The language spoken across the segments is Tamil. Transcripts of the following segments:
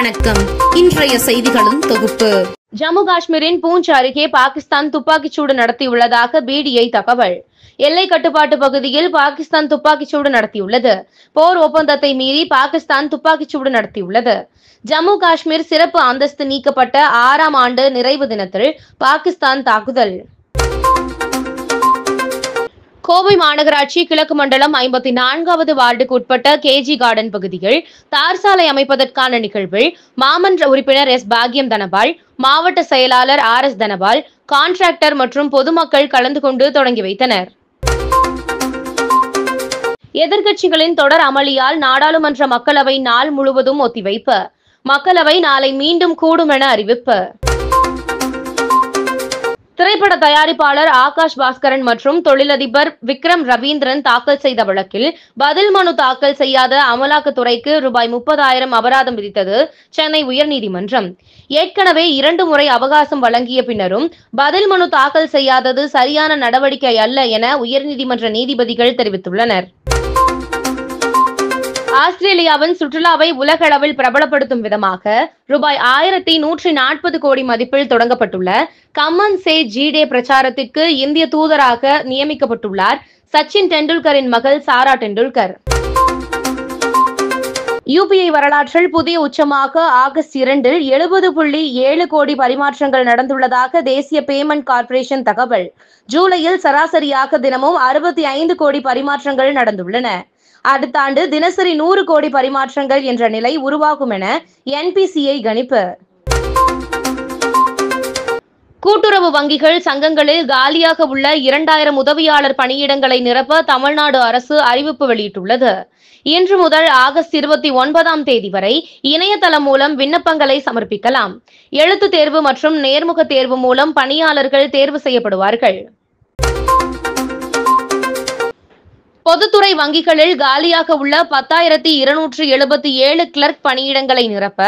வணக்கம். இன்றைய செய்திகளின் தொகுப்பு. ஜம்மு காஷ்மீரின் பூஞ்ச் அருகே பாகிஸ்தான் துப்பாக்கிச்சூடு நடத்தியுள்ளதாக பிடிஐ தகவல். எல்லை கட்டுப்பாட்டு பகுதியில் பாகிஸ்தான் துப்பாக்கிச்சூடு நடத்தியுள்ளது. போர் ஒப்பந்தத்தை மீறி பாகிஸ்தான் துப்பாக்கிச்சூடு நடத்தியுள்ளது. ஜம்மு காஷ்மீர் சிறப்பு அந்தஸ்து நீக்கப்பட்ட 6ஆம் ஆண்டு நிறைவு தினத்தில் பாகிஸ்தான் தாக்குதல். கோவை மாநகராட்சி கிழக்கு மண்டலம் 54வது வார்டுக்கு உட்பட்ட கேஜி கார்டன் பகுதியில் தார் சாலை அமைப்பதற்கான நிகழ்வில் மாமன்ற உறுப்பினர் எஸ். பாக்யம் தனபால், மாவட்ட செயலாளர் RS தனபால், கான்ட்ராக்டர் மற்றும் பொதுமக்கள் கலந்து கொண்டு தொடங்கி வைத்தனர். எதிர்க்கட்சிகளின் தொடர் அமளியால் நாடாளுமன்ற மக்களவை நாள் முழுவதும் ஒத்திவைப்பு. மக்களவை நாளை மீண்டும் கூடும் என அறிவிப்பு. திரைப்பட தயாரிப்பாளர் ஆகாஷ் பாஸ்கரன் மற்றும் தொழிலதிபர் விக்ரம் ரவீந்திரன் தாக்கல் செய்த வழக்கில் பதில் மனு தாக்கல் செய்யாத அமலாக்கத்துறைக்கு ₹30,000 அபராதம் விதித்தது சென்னை உயர்நீதிமன்றம். ஏற்கனவே 2 முறை அவகாசம் வழங்கிய பின்னரும் பதில் மனு தாக்கல் செய்யாதது சரியான நடவடிக்கை அல்ல என உயர்நீதிமன்ற நீதிபதிகள் தெரிவித்துள்ளனர். ஆஸ்திரேலியாவின் சுற்றுலாவை உலகளவில் பிரபலப்படுத்தும் விதமாக ₹1140 கோடி மதிப்பில் தொடங்கப்பட்டுள்ள கம்மன் சே ஜீடே பிரச்சாரத்திற்கு இந்திய தூதராக நியமிக்கப்பட்டுள்ளார் சச்சின் டெண்டுல்கரின் மகள் சாரா டெண்டுல்கர். UPI வரலாற்றில் புதிய உச்சமாக ஆகஸ்ட் 2 70.7 கோடி பரிமாற்றங்கள் நடந்துள்ளதாக தேசிய பேமெண்ட் கார்ப்பரேஷன் தகவல். ஜூலையில் சராசரியாக தினமும் 65 கோடி பரிமாற்றங்கள் நடந்துள்ளன. அடுத்த ஆண்டு தினசரி 100 கோடி பரிமாற்றங்கள் என்ற நிலை உருவாகும் என NPCI கணிப்பு. கூட்டுறவு வங்கிகள் சங்கங்களில் காலியாக உள்ள 2000 உதவியாளர் பணியிடங்களை நிரப்ப தமிழ்நாடு அரசு அறிவிப்பு வெளியிட்டுள்ளது. இன்று முதல் ஆகஸ்ட் 29ஆம் தேதி வரை இணையதளம் மூலம் விண்ணப்பங்களை சமர்ப்பிக்கலாம். எழுத்து தேர்வு மற்றும் நேர்முக தேர்வு மூலம் பணியாளர்கள் தேர்வு செய்யப்படுவார்கள். பொதுத்துறை வங்கிகளில் காலியாக உள்ள 10,277 கிளர்க் பணியிடங்களை நிரப்ப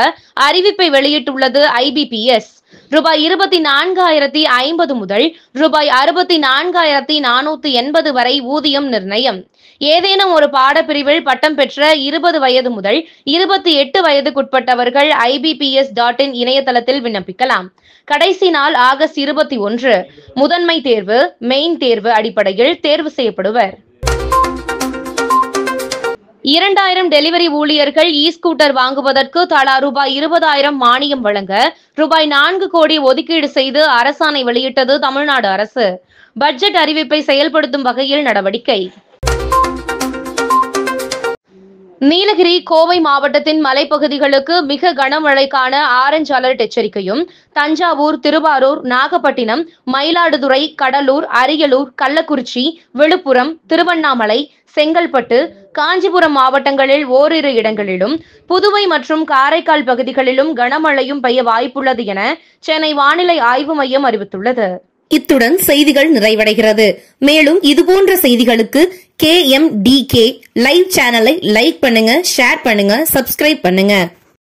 அறிவிப்பை வெளியிட்டுள்ளது IBPS. ₹24,050 முதல் ₹64,480 வரை ஊதியம் நிர்ணயம். ஏதேனும் ஒரு பாடப்பிரிவில் பட்டம் பெற்ற 20 வயது முதல் 28 வயதுக்குட்பட்டவர்கள் IBPS.in இணையதளத்தில் விண்ணப்பிக்கலாம். கடைசி நாள் ஆகஸ்ட் 21. முதன்மை தேர்வு, மெயின் தேர்வு அடிப்படையில் தேர்வு செய்யப்படுவர். 2000 டெலிவரி ஊழியர்கள் ஸ்கூட்டர் வாங்குவதற்கு தலா ₹20,000 மானியம் வழங்க ₹4 கோடி ஒதுக்கீடு செய்து அரசாணை வெளியிட்டது தமிழ்நாடு அரசு. பட்ஜெட் அறிவிப்பை செயல்படுத்தும் வகையில் நடவடிக்கை. நீலகிரி, கோவை மாவட்டத்தின் மலைப்பகுதிகளுக்கு மிக கனமழைக்கான ஆரஞ்ச் அலர்ட் எச்சரிக்கையும், தஞ்சாவூர், திருவாரூர், நாகப்பட்டினம், மயிலாடுதுறை, கடலூர், அரியலூர், கள்ளக்குறிச்சி, விழுப்புரம், திருவண்ணாமலை, செங்கல்பட்டு, காஞ்சிபுரம் மாவட்டங்களில் ஓரிரு இடங்களிலும், புதுவை மற்றும் காரைக்கால் பகுதிகளிலும் கனமழையும் பெய்ய வாய்ப்புள்ளது என சென்னை வானிலை ஆய்வு மையம் அறிவித்துள்ளது. இத்துடன் செய்திகள் நிறைவடைகிறது. மேலும் இதுபோன்ற செய்திகளுக்கு KMDK லைவ் சேனலை லைக் பண்ணுங்க, ஷேர் பண்ணுங்க, சப்ஸ்கிரைப் பண்ணுங்க.